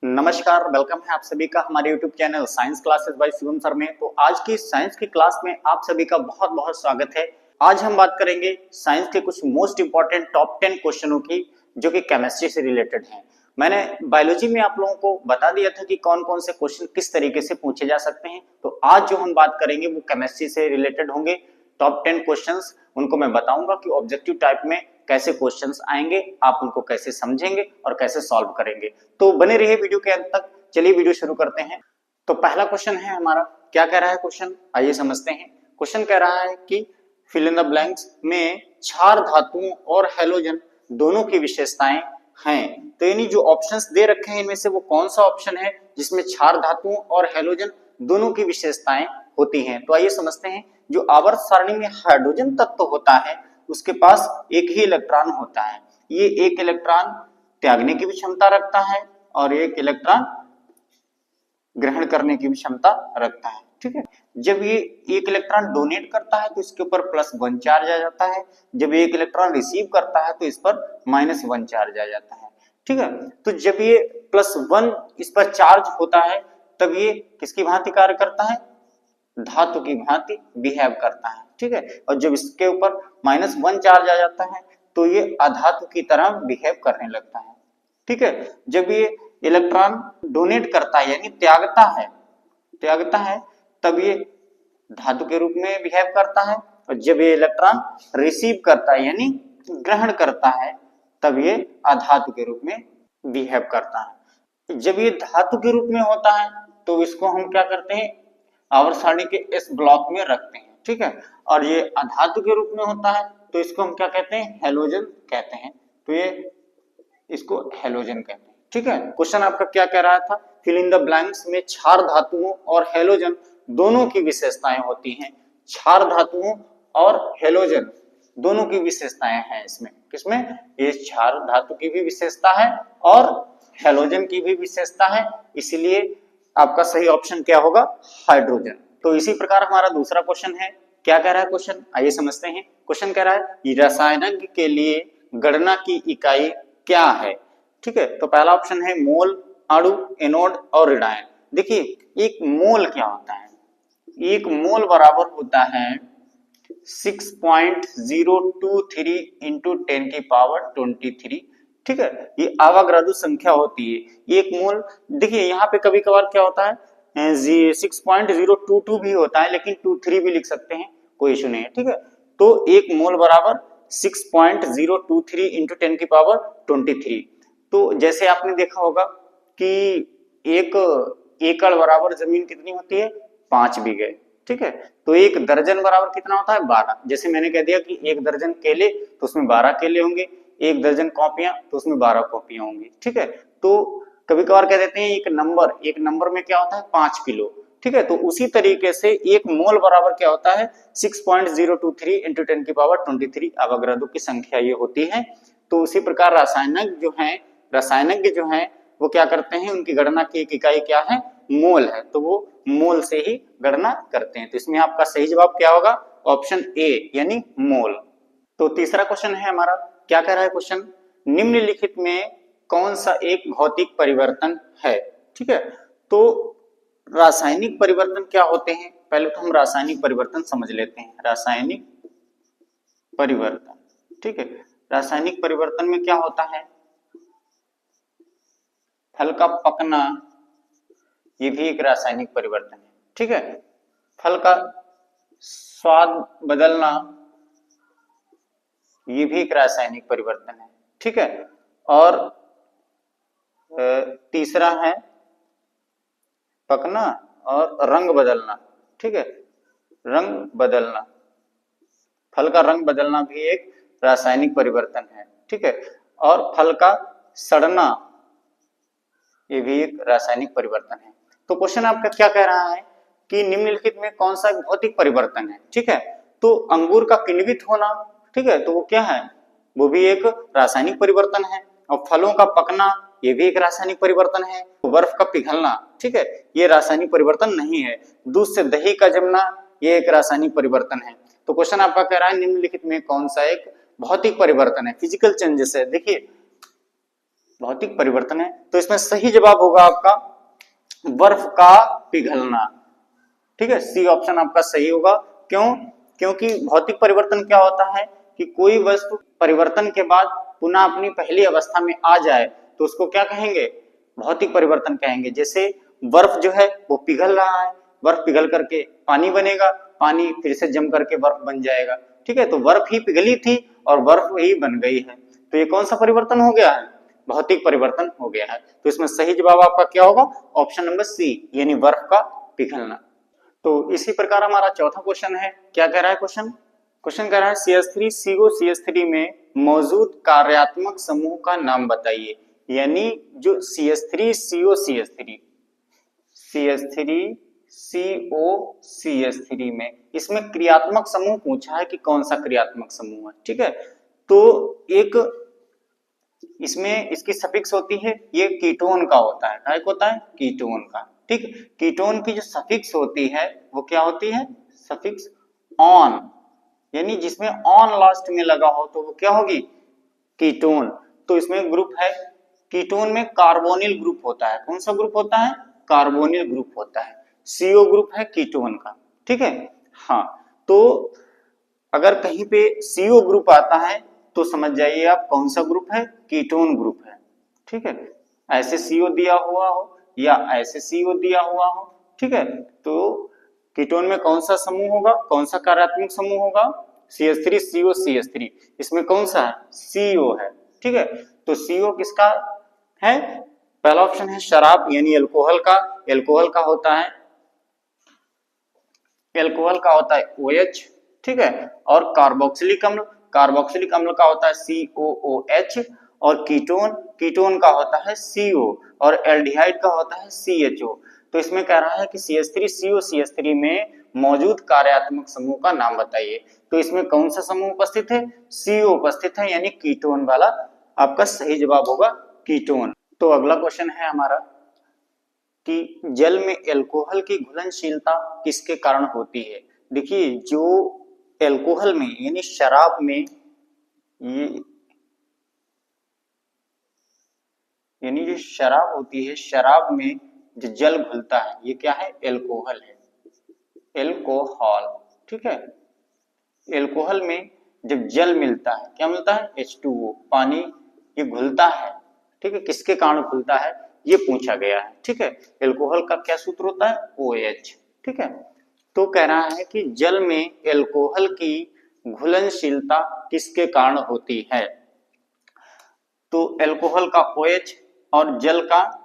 नमस्कार, वेलकम है आप सभी का हमारे YouTube channel science classes bye Shivam sir में। तो आज की साइंस की क्लास में आप सभी का बहुत बहुत स्वागत है। आज हम बात करेंगे साइंस के कुछ मोस्ट इंपॉर्टेंट टॉप 10 क्वेश्चनों की जो कि केमिस्ट्री से रिलेटेड हैं। मैंने बायोलॉजी में आप लोगों को बता दिया था कि कौन कौन से क्वेश्चन किस तरीके से पूछे जा सकते हैं। तो आज जो हम बात करेंगे वो केमिस्ट्री से रिलेटेड होंगे। टॉप 10 क्वेश्चंस उनको मैं बताऊंगा कि ऑब्जेक्टिव टाइप में कैसे क्वेश्चंस आएंगे, आप उनको कैसे समझेंगे और कैसे सॉल्व करेंगे। तो बने रहिए वीडियो के अंत तक। चलिए वीडियो शुरू करते हैं। तो पहला क्वेश्चन है हमारा, क्या कह रहा है क्वेश्चन, आइए समझते हैं। क्वेश्चन कह रहा है कि फिल इन द ब्लैंक्स में क्षार धातुओं और हैलोजन दोनों की विशेषताएं हैं। तो यानी जो ऑप्शंस दे रखे हैं इनमें से वो कौन सा ऑप्शन है जिसमें क्षार धातुओं और हैलोजन दोनों की विशेषताएं होती हैं। तो आइए समझते हैं। जो आवर्त सारणी में हाइड्रोजन तत्व होता है उसके पास एक ही इलेक्ट्रॉन होता है। ये एक इलेक्ट्रॉन त्यागने की भी क्षमता रखता है और एक इलेक्ट्रॉन ग्रहण करने की भी क्षमता रखता है। ठीक है, जब ये एक इलेक्ट्रॉन डोनेट करता है तो इसके ऊपर +1 चार्ज आ जाता है। जब एक इलेक्ट्रॉन रिसीव करता है तो इस पर -1 चार्ज आ जाता है। ठीक है, तो जब ये +1 इस पर चार्ज होता है तब ये किसकी भांति कार्य करता है, धातु की भांति बिहेव करता है। ठीक है, और जब इसके ऊपर -1 चार्ज आ जाता है तो ये अधातु की तरह बिहेव करने लगता है। ठीक है, जब ये इलेक्ट्रॉन डोनेट करता है यानी त्यागता है तब ये धातु के रूप में बिहेव करता है, और जब ये इलेक्ट्रॉन रिसीव करता है यानी ग्रहण करता है तब ये अधातु के रूप में बिहेव करता है। जब ये धातु के रूप में होता है तो इसको हम क्या करते हैं, आवर्त सारणी के इस ब्लॉक में रखते हैं। ठीक है, और ये अधातु के रूप में होता है तो इसको हम क्या कहते हैं, हैलोजन कहते हैं। तो ये इसको हैलोजन कहते हैं। ठीक है, क्वेश्चन आपका क्या कह रहा था, फिल इन द ब्लैंक्स में क्षार धातुओं और हैलोजन दोनों की विशेषताएं होती हैं। क्षार धातुओं और हैलोजन दोनों की विशेषताएं हैं इसमें। किसमें, ये क्षार धातु की भी विशेषता है और हैलोजन की भी विशेषता है, इसीलिए आपका सही ऑप्शन क्या होगा, हाइड्रोजन। तो इसी प्रकार हमारा दूसरा क्वेश्चन है, क्या कह रहा है क्वेश्चन, आइए समझते हैं। क्वेश्चन कह रहा है रसायनज्ञ के लिए गणना की इकाई क्या है। ठीक है, तो पहला ऑप्शन है मोल, अणु, एनोड और ऋणायन। देखिए एक मोल क्या होता है, एक मोल बराबर होता है 6.023 इंटू 10⁻23। ठीक है, ये आवाग्रादु संख्या होती है। एक मोल, देखिए यहाँ पे कभी कभार क्या होता है 6.022 भी होता है, लेकिन 23 भी लिख सकते हैं, कोई इशू नहीं है। ठीक है, तो एक मोल बराबर 6.023 इंटू 10⁻23। तो जैसे आपने देखा होगा कि एक एकड़ बराबर जमीन कितनी होती है, 5 बीघे। ठीक है, तो एक दर्जन बराबर कितना होता है, 12। जैसे मैंने कह दिया कि एक दर्जन केले तो उसमें 12 केले होंगे, एक दर्जन कॉपियां तो उसमें 12 कॉपियां होंगी। ठीक है, तो कभी कभार कह देते हैं एक नंबर में क्या होता है, 5 किलो। ठीक है, तो उसी तरीके से एक मोल बराबर क्या होता है, 6.023 इंटू 10⁻23 अवोगाद्रो की संख्या ये होती है। तो उसी प्रकार रसायनज्ञ जो है वो क्या करते हैं, उनकी गणना की एक इकाई क्या है, मोल है, तो वो मोल से ही गणना करते हैं। तो इसमें आपका सही जवाब क्या होगा, ऑप्शन ए यानी मोल। तो तीसरा क्वेश्चन है हमारा, क्या कह रहा है क्वेश्चन, निम्नलिखित में कौन सा एक भौतिक परिवर्तन है। ठीक है, तो रासायनिक परिवर्तन क्या होते हैं, पहले तो हम रासायनिक परिवर्तन समझ लेते हैं। रासायनिक परिवर्तन, ठीक है, रासायनिक परिवर्तन में क्या होता है, फल का पकना, ये भी एक रासायनिक परिवर्तन है। ठीक है, फल का स्वाद बदलना, ये भी एक रासायनिक परिवर्तन है। ठीक है, और तीसरा है पकना और रंग बदलना। ठीक है, रंग बदलना, फल का रंग बदलना भी एक रासायनिक परिवर्तन है। ठीक है, और फल का सड़ना, ये भी एक रासायनिक परिवर्तन है। तो क्वेश्चन आपका क्या कह रहा है कि निम्नलिखित में कौन सा भौतिक परिवर्तन है। ठीक है, तो अंगूर का किण्वित होना, ठीक है, तो वो क्या है, वो भी एक रासायनिक परिवर्तन है। और फलों का पकना, ये भी एक रासायनिक परिवर्तन है। तो बर्फ का पिघलना, ठीक है, ये रासायनिक परिवर्तन नहीं है। दूध से दही का जमना, ये एक रासायनिक परिवर्तन है। तो क्वेश्चन आपका कह रहा है निम्नलिखित में कौन सा एक भौतिक परिवर्तन है, फिजिकल चेंजेस है। देखिए भौतिक परिवर्तन है, तो इसमें सही जवाब होगा आपका बर्फ का पिघलना। ठीक है, सी ऑप्शन आपका सही होगा। क्यों? क्योंकि भौतिक परिवर्तन क्या होता है कि कोई वस्तु परिवर्तन के बाद पुनः अपनी पहली अवस्था में आ जाए तो उसको क्या कहेंगे? भौतिक परिवर्तन कहेंगे। जैसे बर्फ जो है वो पिघल रहा है, बर्फ पिघल करके पानी बनेगा, पानी फिर से जम करके बर्फ बन जाएगा। ठीक है, तो बर्फ ही पिघली थी और बर्फ ही बन गई है, तो ये कौन सा परिवर्तन हो गया है? भौतिक परिवर्तन हो गया है। तो इसमें सही जवाब आपका क्या होगा? ऑप्शन नंबर सी, यानी बर्फ का पिघलना। तो इसी प्रकार हमारा चौथा क्वेश्चन है। क्या कह रहा है क्वेश्चन? क्वेश्चन कह रहा है CH3CO में मौजूद कार्यात्मक समूह का नाम बताइए। यानी जो CH3 में इसमें क्रियात्मक समूह पूछा है कि कौन सा क्रियात्मक समूह है। ठीक है, तो एक इसमें इसकी सफिक्स होती है, ये कीटोन का होता है। क्या होता है? कीटोन का। ठीक, कीटोन की जो सफिक्स होती है वो क्या होती है? सफिक्स ऑन, यानी जिसमें ऑन लास्ट में लगा हो तो वो क्या होगी? कीटोन। तो इसमें ग्रुप है, कीटोन में कार्बोनिल ग्रुप होता है। कौन सा ग्रुप होता है? कार्बोनिल ग्रुप होता है। CO ग्रुप है कीटोन का। ठीक है, हाँ, तो अगर कहीं पे CO ग्रुप आता है तो समझ जाइए आप कौन सा ग्रुप है? कीटोन ग्रुप है। ठीक है, ऐसे CO दिया हुआ हो या ऐसे CO दिया हुआ हो। ठीक है, तो कीटोन में कौन सा समूह होगा? कौन सा कार्यात्मक समूह होगा? CH3CO इसमें कौन सा है? CO है। ठीक है, तो CO किसका है? पहला ऑप्शन है शराब यानी अल्कोहल का। अल्कोहल का होता है OH। ठीक है, और कार्बोक्सिलिक अम्ल का होता है COOH। और कीटोन का होता है CO। और एल्डिहाइड का होता है CHO। तो इसमें कह रहा है कि CH3CO में मौजूद कार्यात्मक समूह का नाम बताइए। तो इसमें कौन सा समूह उपस्थित है? CO उपस्थित है, यानी कीटोन वाला आपका सही जवाब होगा कीटोन। तो अगला क्वेश्चन है हमारा कि जल में अल्कोहल की घुलनशीलता किसके कारण होती है? देखिए, जो अल्कोहल में यानी शराब में ये यानी जो शराब होती है, शराब में जो जल घुलता है ये क्या है? अल्कोहल है, अल्कोहल। ठीक है, अल्कोहल में जब जल मिलता है, क्या मिलता है? H2O, पानी, ये घुलता है। ठीक है, किसके कारण घुलता है ये पूछा गया है। ठीक है, अल्कोहल का क्या सूत्र होता है? OH। ठीक है, तो कह रहा है कि जल में अल्कोहल की घुलनशीलता किसके कारण होती है? तो अल्कोहल का OH और जल का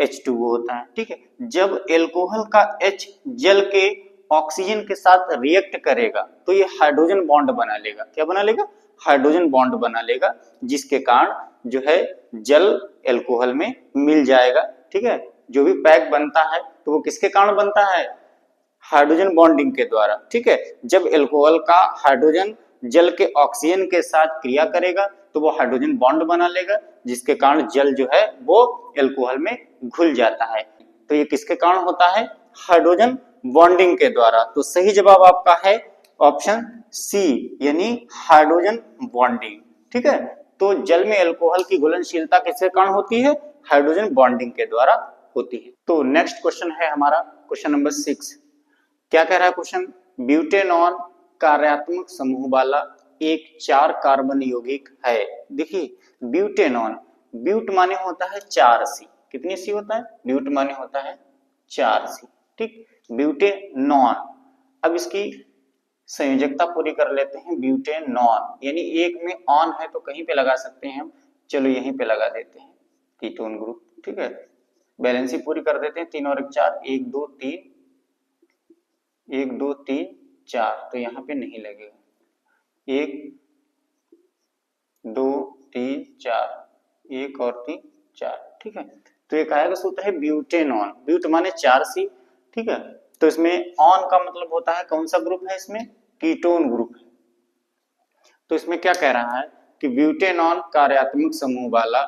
H2O होता है। ठीक है, जब अल्कोहल का H जल के ऑक्सीजन के साथ रिएक्ट करेगा तो ये हाइड्रोजन बॉन्ड बना लेगा। क्या बना लेगा? हाइड्रोजन बॉन्ड बना लेगा, जिसके कारण जो है जल अल्कोहल में मिल जाएगा। ठीक है, जो भी पैक बनता है तो वो किसके कारण बनता है? हाइड्रोजन बॉन्डिंग के द्वारा। ठीक है, जब अल्कोहल का हाइड्रोजन जल के ऑक्सीजन के साथ क्रिया करेगा तो वो हाइड्रोजन बॉन्ड बना लेगा, जिसके कारण जल जो है वो अल्कोहल में घुल जाता है। तो ये किसके कारण होता है? हाइड्रोजन बॉन्डिंग के द्वारा। तो सही जवाब आपका है ऑप्शन सी, यानी हाइड्रोजन बॉन्डिंग। ठीक है, तो जल में अल्कोहल की घुलनशीलता किसके कारण होती है? हाइड्रोजन बॉन्डिंग के द्वारा होती है। तो नेक्स्ट क्वेश्चन है हमारा क्वेश्चन नंबर 6। क्या कह रहा है क्वेश्चन? ब्यूटेनॉन कार्यात्मक समूह वाला एक 4 कार्बन यौगिक है। देखिए, ब्यूटेनॉन, ब्यूट माने होता है 4C। कितनी C होता है? ब्यूट माने होता है 4C। ठीक, ब्यूटेनॉन। अब इसकी संयोजकता पूरी कर लेते हैं। ब्यूटेनॉन यानी एक में ऑन है तो कहीं पे लगा सकते हैं हम, चलो यहीं पे लगा देते हैं, कीटोन ग्रुप। ठीक है, बैलेंस ही पूरी कर देते हैं। 3 और 1 4, 1 2 3, 1 2 3 4, तो यहाँ पे नहीं लगेगा। 1 2 3 4, 1 और 3 4। ठीक है, तो ये काहे का सूत्र है? ब्यूटेनॉन। ब्यूट माने 4C। ठीक है, तो इसमें ऑन का मतलब होता है कौन सा ग्रुप है? इसमें कीटोन ग्रुप है। तो इसमें क्या कह रहा है कि ब्यूटेनॉन कार्यात्मक समूह वाला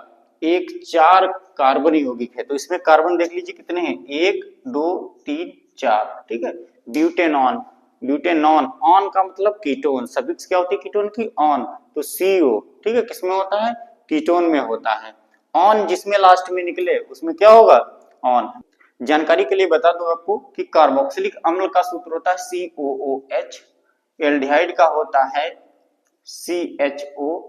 एक 4 कार्बन यौगिक है। तो इसमें कार्बन देख लीजिए कितने हैं? 1 2 3 4। ठीक है, ब्यूटेनॉन, ब्यूटेनॉन, ऑन का मतलब कीटोन, सफिक्स क्या होती है कीटोन की? ऑन। तो CO, ठीक है, किसमें होता है? कीटोन में होता है। ऑन जिसमें लास्ट में निकले उसमें क्या होगा, ऑन। जानकारी के लिए बता दूं आपको कि कार्बोक्सिलिक अम्ल का सूत्र होता है COOH, एल्डिहाइड का होता है CHO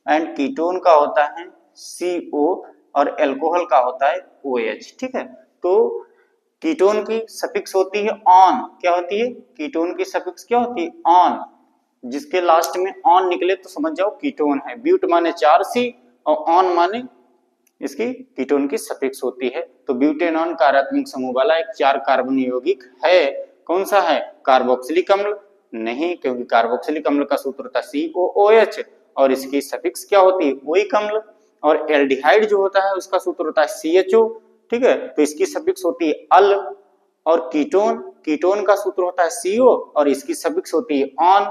एंड कीटोन का होता है CO और एल्कोहल का होता है OH। ठीक है, तो कीटोन की सफिक्स होती है ऑन, क्या होती है, कीटोन की सफिक्स क्या होती है, ऑन। जिसके लास्ट में ऑन निकले तो समझ जाओ कीटोन है। ब्यूट माने 4C और ऑन माने इसकी कीटोन की सफिक्स होती है। तो ब्यूटेनॉन कार्यात्मक समूह वाला एक 4 कार्बन यौगिक है। कौन सा है, कार्बोक्सिलिक अम्ल नहीं, क्योंकि कार्बोक्सिलिक अम्ल का सूत्र होता है COOH और इसकी सफिक्स क्या होती है, ओइक अम्ल। और एल्डिहाइड जो होता है उसका सूत्र होता है CHO। ठीक है, तो इसकी सफिक्स होती है अल। और कीटोन, कीटोन का सूत्र होता है CO और इसकी सफिक्स होती है ऑन।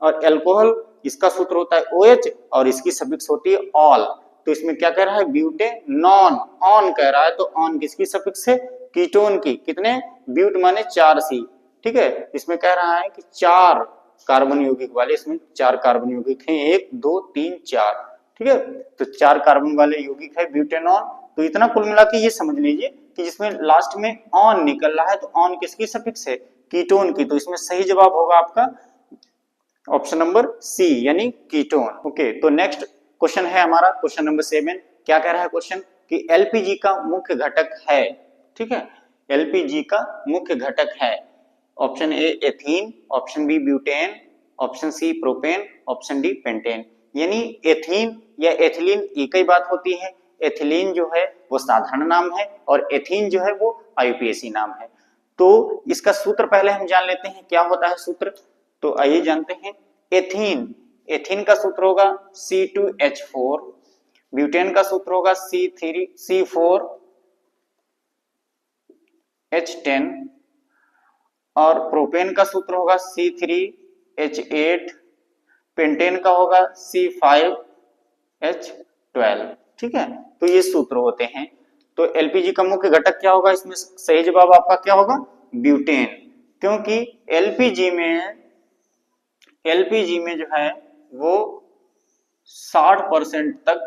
और एल्कोहल, इसका सूत्र होता है OH और इसकी सफिक्स होती है ऑल। तो इसमें क्या कह रहा है, ब्यूटेनॉन, ऑन कह रहा है, तो ऑन किसकी सफिक्स है, कीटोन की। कितने, ब्यूट माने 4C। ठीक है, इसमें कह रहा है कि 4 कार्बन यौगिक वाले, इसमें 4 कार्बन यौगिक हैं, 1 2 3 4। ठीक है, तो 4 कार्बन वाले यौगिक है ब्यूटेनॉन। तो इतना कुल मिला के ये समझ लीजिए कि जिसमें लास्ट में ऑन निकल रहा है तो ऑन किसकी सफिक्स है, कीटोन की। तो इसमें सही जवाब होगा आपका ऑप्शन नंबर C यानी कीटोन। ओके, तो नेक्स्ट क्वेश्चन है हमारा क्वेश्चन नंबर 7। क्या कह रहा है क्वेश्चन कि एलपीजी का मुख्य घटक है। ठीक है, एलपीजी का मुख्य घटक है। Option A ethene, option B butane, option C propane, option D pentane. यानी एथीन या एथिलीन एक ही बात होती है। एथिलीन जो है वो साधारण नाम है और एथीन जो है वो आईयूपीएसी नाम है। तो इसका सूत्र पहले हम जान लेते हैं क्या होता है सूत्र। तो आइए जानते हैं। एथीन, एथीन का सूत्र होगा C2H4, ब्यूटेन का सूत्र होगा C4H10 और प्रोपेन का सूत्र होगा C3H8, पेंटेन का होगा C5H12। ठीक है, तो ये सूत्र होते हैं। तो एलपीजी का मुख्य घटक क्या होगा, इसमें सही जवाब आपका क्या होगा, ब्यूटेन। क्योंकि एलपीजी में जो है वो 60% तक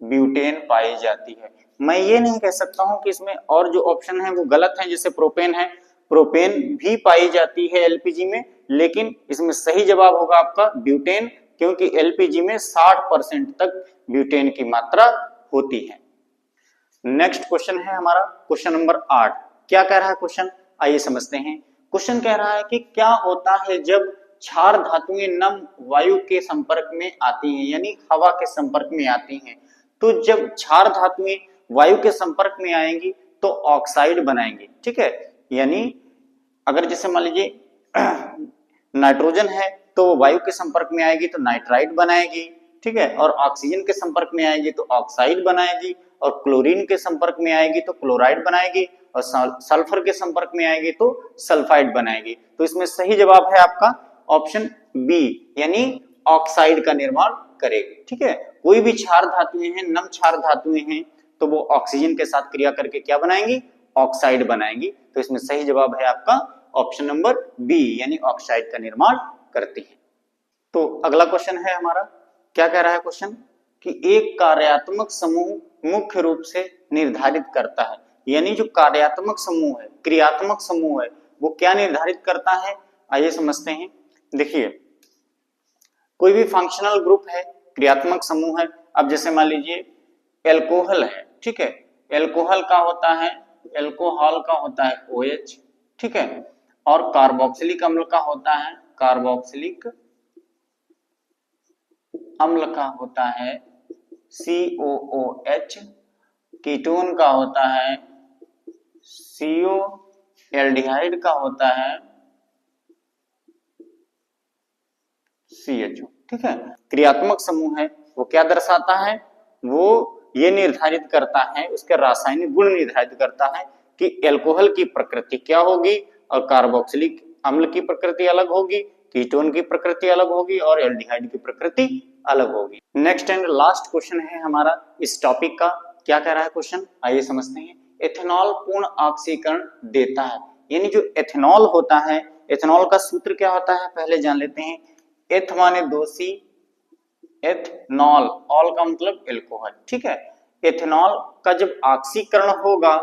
ब्यूटेन पाई जाती है। मैं ये नहीं कह सकता हूं कि इसमें और जो ऑप्शन है वो गलत है, जैसे प्रोपेन है, प्रोपेन भी पाई जाती है एलपीजी में, लेकिन इसमें सही जवाब होगा आपका ब्यूटेन, क्योंकि एलपीजी में 60% तक ब्यूटेन की मात्रा होती है। नेक्स्ट क्वेश्चन है हमारा क्वेश्चन नंबर 8। क्या कह रहा है क्वेश्चन, आइए समझते हैं। क्वेश्चन कह रहा है कि क्या होता है जब क्षार धातुएं नम वायु के संपर्क में आती हैं, यानी हवा के संपर्क में आती हैं। तो जब क्षार धातुएं वायु के संपर्क में आएंगी तो ऑक्साइड बनाएंगी। ठीक है, यानी अगर जैसे मान लीजिए नाइट्रोजन है तो वायु के संपर्क में आएगी तो नाइट्राइड बनाएगी। ठीक है, और ऑक्सीजन के संपर्क में आएगी तो ऑक्साइड बनाएगी, और क्लोरीन के संपर्क में आएगी तो क्लोराइड बनाएगी, और सल्फर के संपर्क में आएगी तो सल्फाइड बनाएगी। तो इसमें सही जवाब है आपका ऑप्शन बी, यानी ऑक्साइड का निर्माण करेगी। ठीक है, कोई भी क्षार धातुएं हैं, नम क्षार धातुएं हैं, तो वो ऑक्सीजन के साथ क्रिया करके क्या बनाएंगी, ऑक्साइड बनाएंगी। तो इसमें सही जवाब है आपका ऑप्शन नंबर बी, यानी ऑक्साइड का निर्माण करती है। तो अगला क्वेश्चन है हमारा। क्या कह रहा है क्वेश्चन कि एक कार्यात्मक समूह मुख्य रूप से निर्धारित करता है, यानी जो कार्यात्मक समूह है, क्रियात्मक समूह है, वो क्या निर्धारित करता है, आइए समझते हैं। देखिए, कोई भी फंक्शनल ग्रुप है, क्रियात्मक समूह है। अब जैसे मान लीजिए एल्कोहल है, ठीक है, एल्कोहल का होता है, एल्कोहल का होता है OH। ठीक है, और कार्बोक्सिलिक अम्ल का होता है, कार्बोक्सिलिक अम्ल का होता है COOH, कीटोन का होता है CO, एल्डिहाइड का होता है CHO। ठीक है, क्रियात्मक समूह है वो क्या दर्शाता है, वो ये निर्धारित करता है, उसके रासायनिक गुण निर्धारित करता है कि एल्कोहल की प्रकृति क्या होगी और कार्बोक्सिलिक अम्ल की प्रकृति अलग होगी, कीटोन की प्रकृति अलग होगी और एल्डिहाइड की प्रकृति अलग होगी। नेक्स्ट एंड लास्ट क्वेश्चन है हमारा इस टॉपिक का। क्या कह रहा है क्वेश्चन, आइए समझते हैं। एथेनॉल पूर्ण ऑक्सीकरण देता है, यानी जो एथेनॉल होता है, एथेनॉल का सूत्र क्या होता है पहले जान लेते हैं। एथ माने 2C, एथनॉल, ऑल का मतलब एल्कोहल। ठीक है, एथेनॉल का जब ऑक्सीकरण होगा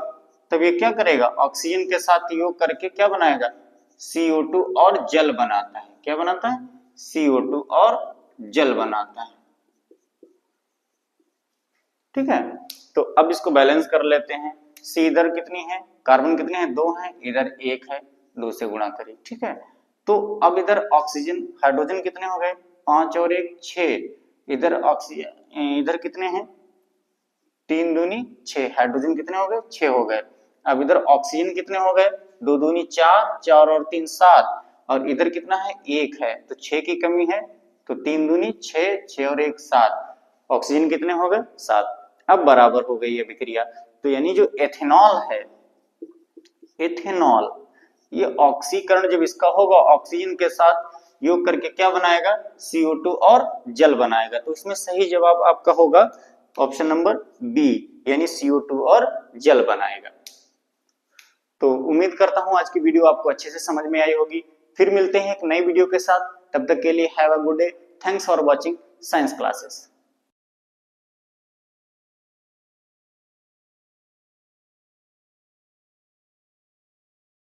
तब ये क्या करेगा, ऑक्सीजन के साथ योग करके क्या बनाएगा, CO2 और जल बनाता है। क्या बनाता है, CO2 और जल बनाता है। ठीक है, तो अब इसको बैलेंस कर लेते हैं। C इधर कितनी है, कार्बन कितने हैं, 2 हैं, इधर 1 है, 2 से गुणा करिए। ठीक है, तो अब इधर ऑक्सीजन हाइड्रोजन कितने हो गए, 5 और 1 6, इधर ऑक्सीजन इधर कितने हैं, 3 दूनी 6, हाइड्रोजन कितने हो गए, 6 हो गए। अब इधर ऑक्सीजन कितने हो गए, 2 दूनी 4, 4 और 3 7, और इधर कितना है, 1 है, तो 6 की कमी है, तो 3 दूनी 6, 6 और 1 7, ऑक्सीजन कितने हो गए, 7। अब बराबर हो गई है अभिक्रिया। तो यानी जो एथेनॉल है, एथेनॉल ये ऑक्सीकरण जब इसका होगा ऑक्सीजन के साथ योग करके क्या बनाएगा, CO2 और जल बनाएगा। तो इसमें सही जवाब आपका होगा ऑप्शन नंबर बी, यानी CO2 और जल बनाएगा। तो उम्मीद करता हूं आज की वीडियो आपको अच्छे से समझ में आई होगी। फिर मिलते हैं एक नई वीडियो के साथ, तब तक के लिए have a good day. Thanks for watching science classes.